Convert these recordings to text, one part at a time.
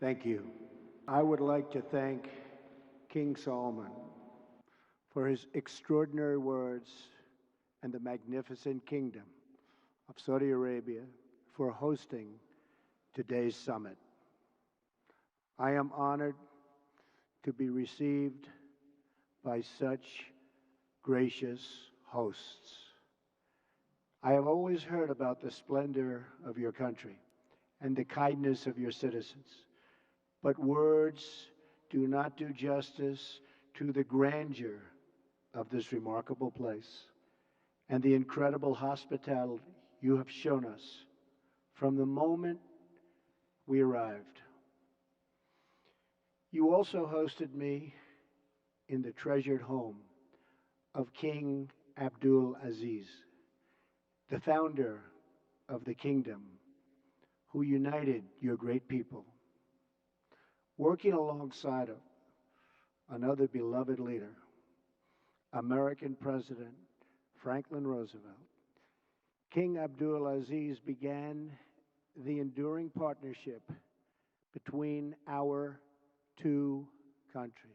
Thank you. I would like to thank King Solomon for his extraordinary words and the magnificent kingdom of Saudi Arabia for hosting today's summit. I am honored to be received by such gracious hosts. I have always heard about the splendor of your country and the kindness of your citizens, but words do not do justice to the grandeur of this remarkable place and the incredible hospitality you have shown us from the moment we arrived. You also hosted me in the treasured home of King Abdul Aziz, the founder of the kingdom, who united your great people. Working alongside of another beloved leader, American President Franklin Roosevelt, King Abdul Aziz began the enduring partnership between our two countries.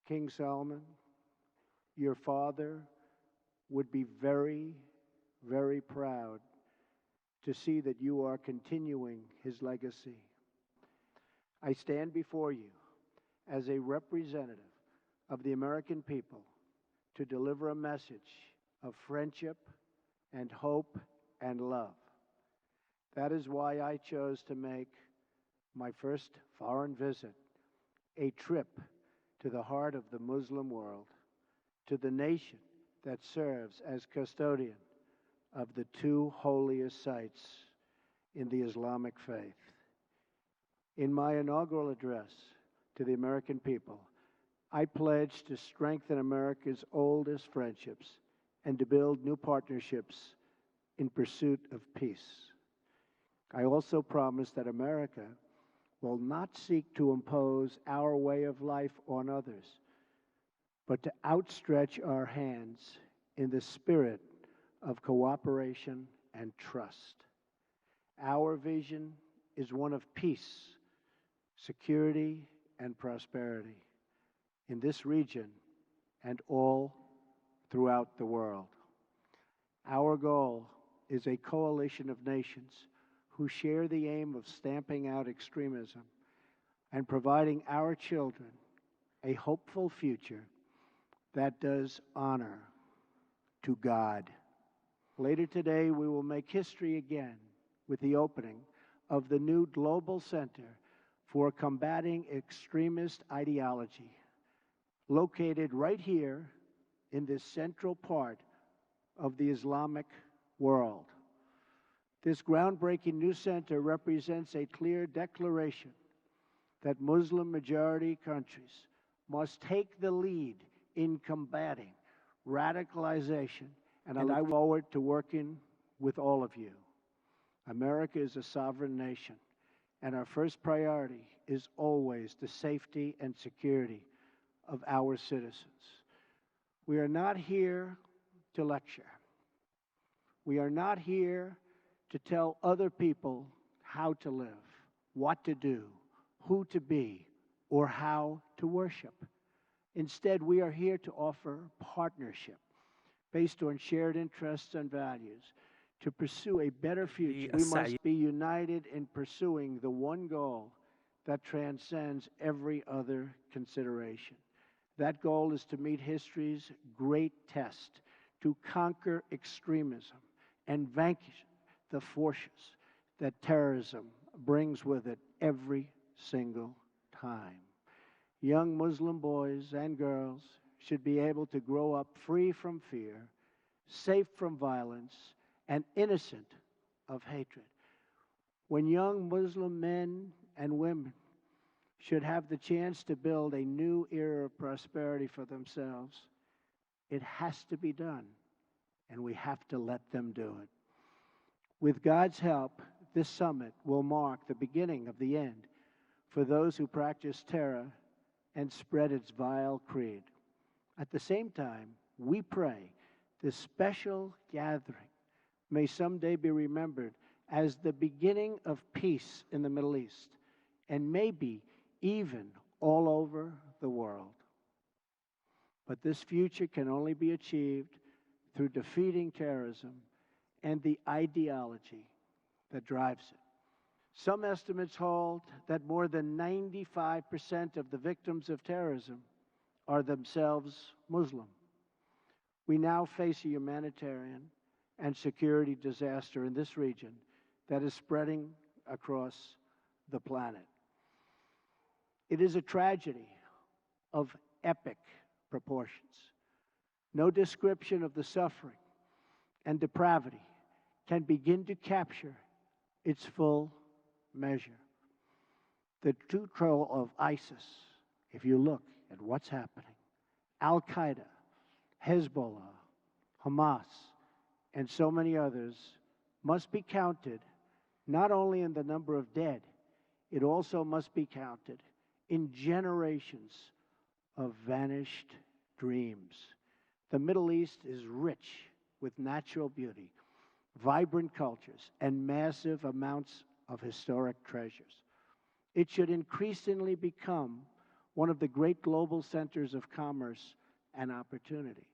King Solomon, your father would be very, very proud to see that you are continuing his legacy. I stand before you as a representative of the American people to deliver a message of friendship and hope and love. That is why I chose to make my first foreign visit a trip to the heart of the Muslim world, to the nation that serves as custodian of the two holiest sites in the Islamic faith. In my inaugural address to the American people, I pledged to strengthen America's oldest friendships and to build new partnerships in pursuit of peace. I also promised that America will not seek to impose our way of life on others, but to outstretch our hands in the spirit of cooperation and trust. Our vision is one of peace, security, and prosperity in this region and all throughout the world. Our goal is a coalition of nations who share the aim of stamping out extremism and providing our children a hopeful future that does honor to God. Later today, we will make history again with the opening of the new Global Center for Combating Extremist Ideology, located right here in this central part of the Islamic world. This groundbreaking new center represents a clear declaration that Muslim-majority countries must take the lead in combating radicalization, and I look forward to working with all of you. America is a sovereign nation, and our first priority is always the safety and security of our citizens. We are not here to lecture. We are not here to tell other people how to live, what to do, who to be, or how to worship. Instead, we are here to offer partnership based on shared interests and values to pursue a better future. We must be united in pursuing the one goal that transcends every other consideration. That goal is to meet history's great test, to conquer extremism and vanquish the forces that terrorism brings with it every single time. Young Muslim boys and girls should be able to grow up free from fear, safe from violence, and innocent of hatred. When young Muslim men and women should have the chance to build a new era of prosperity for themselves, it has to be done, and we have to let them do it. With God's help, this summit will mark the beginning of the end for those who practice terror and spread its vile creed. At the same time, we pray this special gathering may someday be remembered as the beginning of peace in the Middle East, and maybe even all over the world. But this future can only be achieved through defeating terrorism and the ideology that drives it. Some estimates hold that more than 95% of the victims of terrorism are themselves Muslim. We now face a humanitarian and security disaster in this region that is spreading across the planet. It is a tragedy of epic proportions. No description of the suffering and depravity can begin to capture its full measure. The true control of ISIS, if you look at what's happening, Al-Qaeda, Hezbollah, Hamas, and so many others, must be counted not only in the number of dead, it also must be counted in generations of vanished dreams. The Middle East is rich with natural beauty, vibrant cultures, and massive amounts of historic treasures. It should increasingly become one of the great global centers of commerce and opportunity.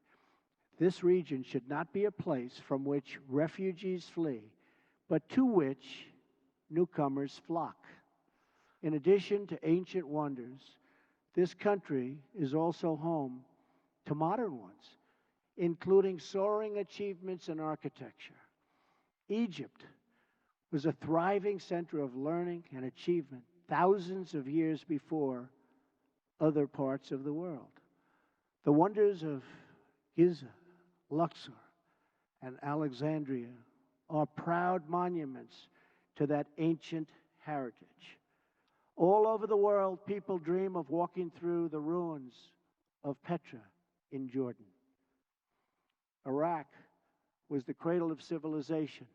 This region should not be a place from which refugees flee, but to which newcomers flock. In addition to ancient wonders, this country is also home to modern ones, including soaring achievements in architecture. Egypt was a thriving center of learning and achievement thousands of years before other parts of the world. The wonders of Giza, Luxor, and Alexandria are proud monuments to that ancient heritage. All over the world, people dream of walking through the ruins of Petra in Jordan. Iraq was the cradle of civilization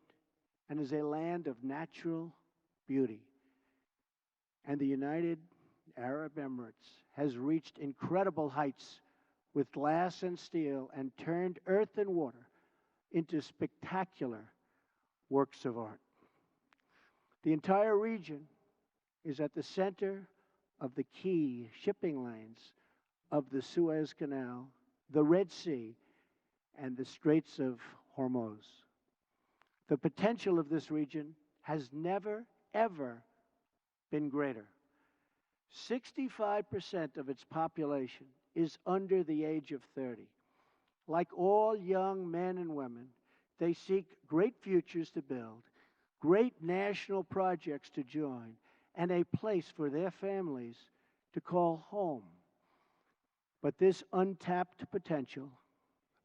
and is a land of natural beauty. And the United Arab Emirates has reached incredible heights with glass and steel and turned earth and water into spectacular works of art. The entire region is at the center of the key shipping lanes of the Suez Canal, the Red Sea, and the Straits of Hormuz. The potential of this region has never, ever been greater. 65% of its population is under the age of 30. Like all young men and women, they seek great futures to build, great national projects to join, and a place for their families to call home. But this untapped potential,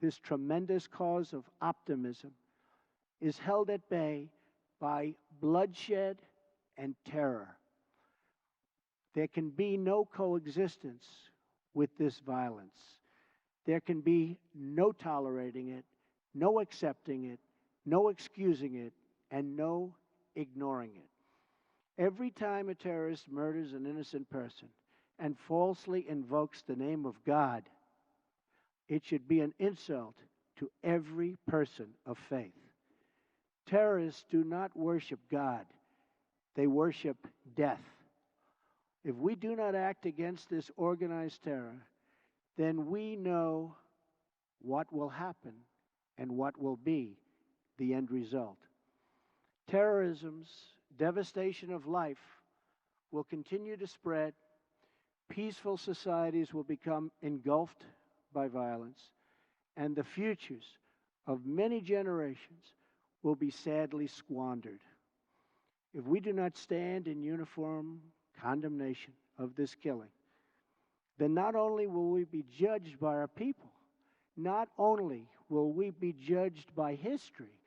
this tremendous cause of optimism, is held at bay by bloodshed and terror. There can be no coexistence with this violence. There can be no tolerating it, no accepting it, no excusing it, and no ignoring it. Every time a terrorist murders an innocent person and falsely invokes the name of God, it should be an insult to every person of faith. Terrorists do not worship God, they worship death. If we do not act against this organized terror, then we know what will happen and what will be the end result. Terrorism's devastation of life will continue to spread. Peaceful societies will become engulfed by violence, and the futures of many generations will be sadly squandered. If we do not stand in uniform condemnation of this killing, then not only will we be judged by our people, not only will we be judged by history,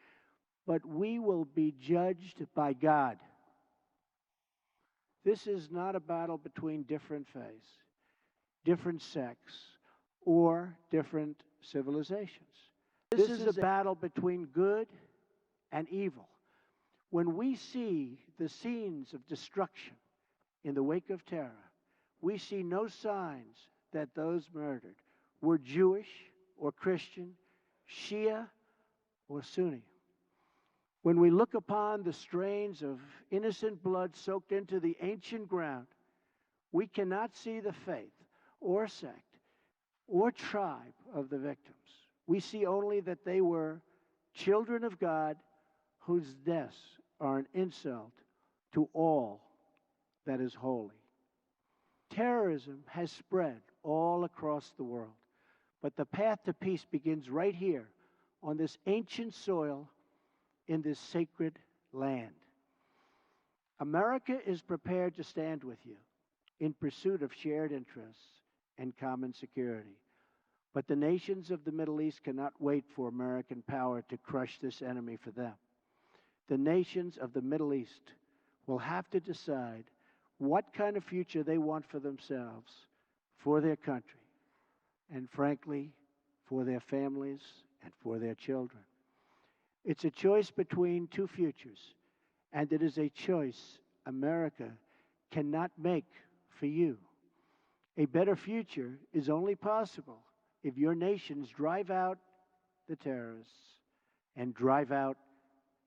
but we will be judged by God. This is not a battle between different faiths, different sects, or different civilizations. This is a battle between good and evil. When we see the scenes of destruction in the wake of terror, we see no signs that those murdered were Jewish or Christian, Shia or Sunni. When we look upon the strains of innocent blood soaked into the ancient ground, we cannot see the faith or sect or tribe of the victims. We see only that they were children of God whose deaths are an insult to all that is holy. Terrorism has spread all across the world, but the path to peace begins right here on this ancient soil in this sacred land. America is prepared to stand with you in pursuit of shared interests and common security. But the nations of the Middle East cannot wait for American power to crush this enemy for them. The nations of the Middle East will have to decide what kind of future they want for themselves, for their country, and frankly, for their families and for their children. It's a choice between two futures, and it is a choice America cannot make for you. A better future is only possible if your nations drive out the terrorists and drive out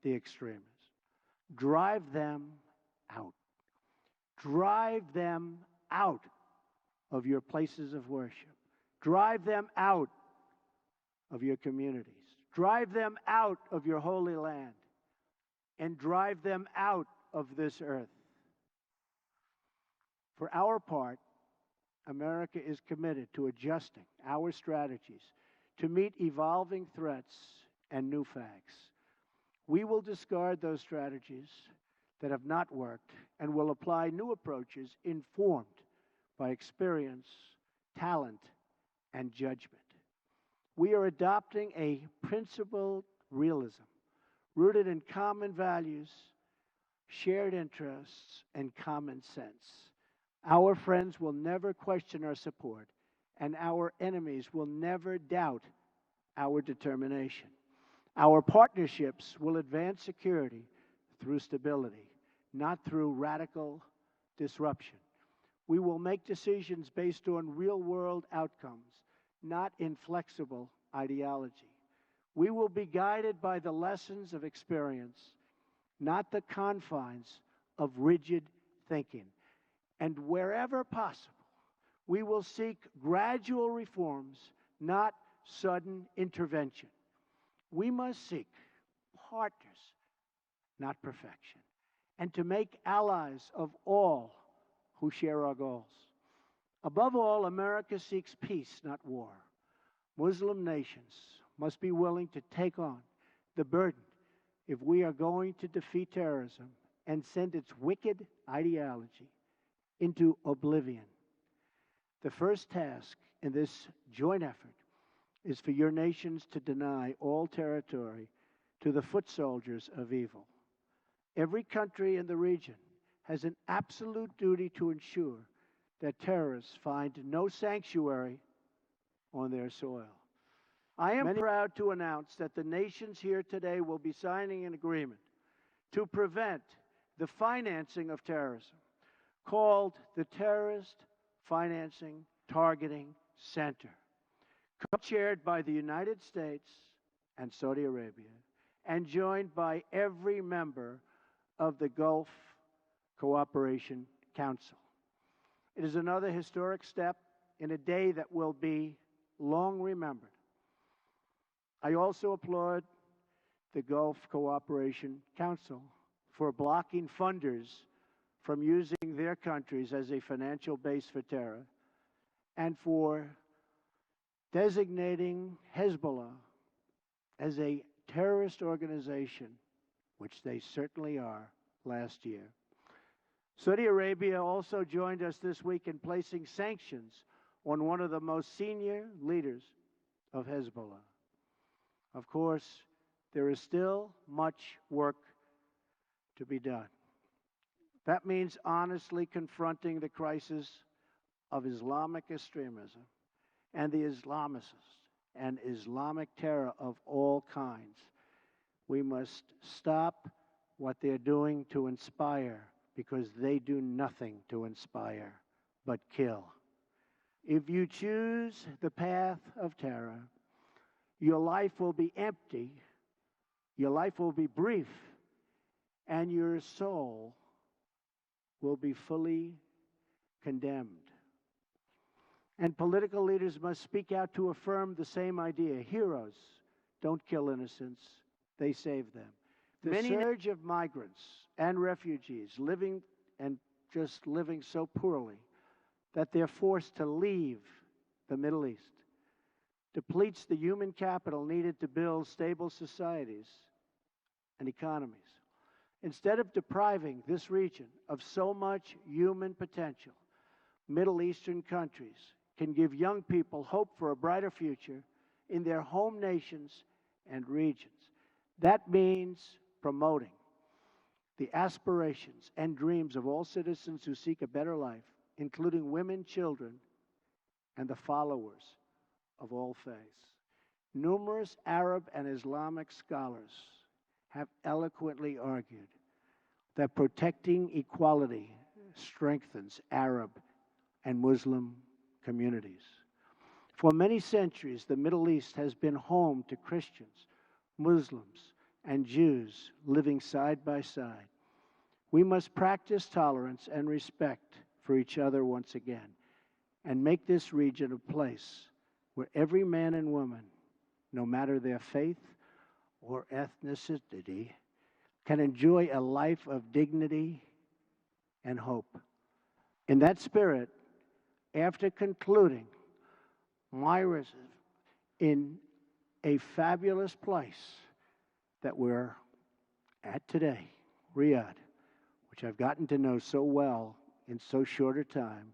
the extremists. Drive them out. Drive them out of your places of worship. Drive them out of your communities. Drive them out of your holy land. And drive them out of this earth. For our part, America is committed to adjusting our strategies to meet evolving threats and new facts. We will discard those strategies that have not worked and will apply new approaches informed by experience, talent, and judgment. We are adopting a principled realism rooted in common values, shared interests, and common sense. Our friends will never question our support, and our enemies will never doubt our determination. Our partnerships will advance security through stability, not through radical disruption. We will make decisions based on real-world outcomes, not inflexible ideology. We will be guided by the lessons of experience, not the confines of rigid thinking. And wherever possible, we will seek gradual reforms, not sudden intervention. We must seek partners, not perfection, and to make allies of all who share our goals. Above all, America seeks peace, not war. Muslim nations must be willing to take on the burden if we are going to defeat terrorism and send its wicked ideology into oblivion. The first task in this joint effort is for your nations to deny all territory to the foot soldiers of evil. Every country in the region has an absolute duty to ensure that terrorists find no sanctuary on their soil. I am proud to announce that the nations here today will be signing an agreement to prevent the financing of terrorism, called the Terrorist Financing Targeting Center, co-chaired by the United States and Saudi Arabia, and joined by every member of the Gulf Cooperation Council. It is another historic step in a day that will be long remembered. I also applaud the Gulf Cooperation Council for blocking funders from using their countries as a financial base for terror, and for designating Hezbollah as a terrorist organization, which they certainly are, last year. Saudi Arabia also joined us this week in placing sanctions on one of the most senior leaders of Hezbollah. Of course, there is still much work to be done. That means honestly confronting the crisis of Islamic extremism and the Islamists and Islamic terror of all kinds. We must stop what they're doing to inspire, because they do nothing to inspire but kill. If you choose the path of terror, your life will be empty Your life will be brief, and your soul will be fully condemned. And political leaders must speak out to affirm the same idea. Heroes don't kill innocents, they save them. The surge of migrants and refugees living so poorly that they're forced to leave the Middle East depletes the human capital needed to build stable societies and economies. Instead of depriving this region of so much human potential, Middle Eastern countries can give young people hope for a brighter future in their home nations and regions. That means promoting the aspirations and dreams of all citizens who seek a better life, including women, children, and the followers of all faiths. Numerous Arab and Islamic scholars have eloquently argued that protecting equality strengthens Arab and Muslim communities. For many centuries, the Middle East has been home to Christians, Muslims, and Jews living side by side. We must practice tolerance and respect for each other once again and make this region a place where every man and woman, no matter their faith or ethnicity, can enjoy a life of dignity and hope. In that spirit, after concluding my residence in a fabulous place that we're at today, Riyadh, which I've gotten to know so well in so short a time,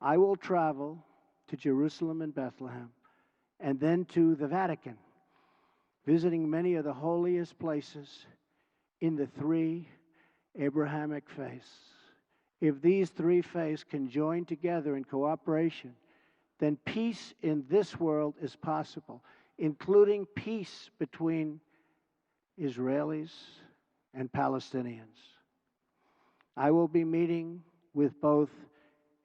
I will travel to Jerusalem and Bethlehem and then to the Vatican, visiting many of the holiest places in the three Abrahamic faiths. If these three faiths can join together in cooperation, then peace in this world is possible, including peace between Israelis and Palestinians. I will be meeting with both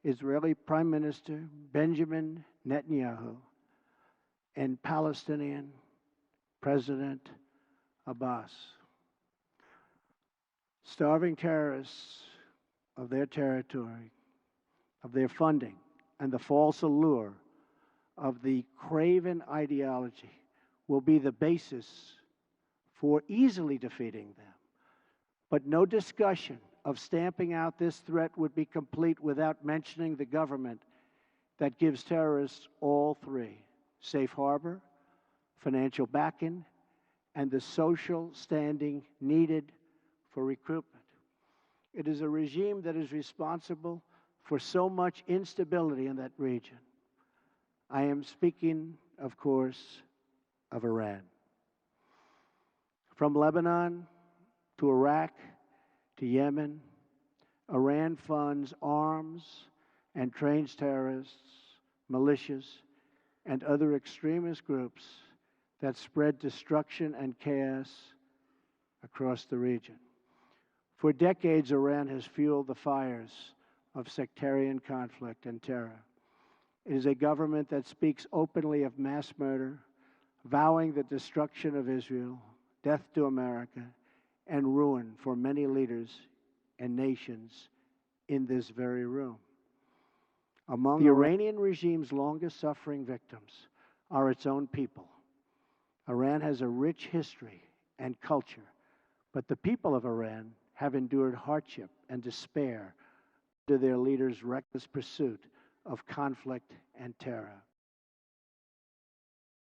Israeli Prime Minister Benjamin Netanyahu and Palestinian President Abbas. Starving terrorists of their territory, of their funding, and the false allure of the craven ideology will be the basis for easily defeating them. But no discussion of stamping out this threat would be complete without mentioning the government that gives terrorists all three: safe harbor, financial backing, and the social standing needed for recruitment. It is a regime that is responsible for so much instability in that region. I am speaking, of course, of Iran. From Lebanon to Iraq to Yemen, Iran funds arms and trains terrorists, militias, and other extremist groups that spread destruction and chaos across the region. For decades, Iran has fueled the fires of sectarian conflict and terror. It is a government that speaks openly of mass murder, vowing the destruction of Israel, death to America, and ruin for many leaders and nations in this very room. Among the Iranian regime's longest suffering victims are its own people. Iran has a rich history and culture, but the people of Iran have endured hardship and despair under their leaders' reckless pursuit of conflict and terror.